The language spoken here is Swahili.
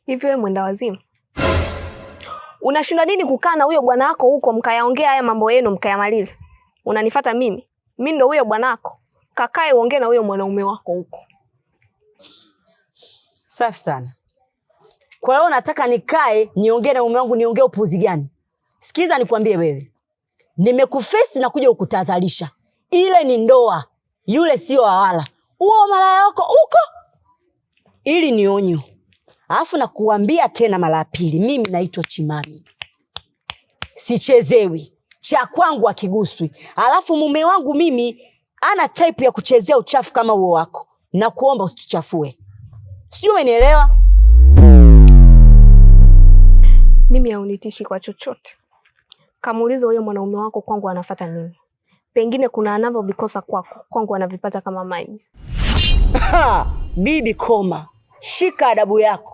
Hivi wewe mwenda wazimu, unashinda nini kukaa na huyo bwana wako huko mkayaongea haya mambo yenu mkayamaliza? Unanifuata mimi? Mimi ndo huyo bwana wako. Kakae uongee na huyo mwanaume wako huko. Safi sana. Kwa hiyo nataka nikae niongee na mume wangu, niongee upuzi gani? Sikiza nikwambie wewe. Nimekufesi na kuja kukutahadharisha. Ile ni ndoa. Yule sio wala. Huo malaya wako uko. Ili ni onyo. Alafu nakuambia tena mara ya pili, mimi naitwa Chimami. Sichezewi. Cha kwangu akiguswi. Alafu mume wangu mimi ana type ya kuchezea uchafu kama huo wako. Na kuomba usituchafue. Sijui umenielewa? Mimi haunitishi kwa chochote. Kamuuliza huyo mwanaume wako kwangu anafuata nini? Pengine kuna anavyovikosa kwako, kwangu anavipata kama maji. Bibi koma. Shika adabu yako.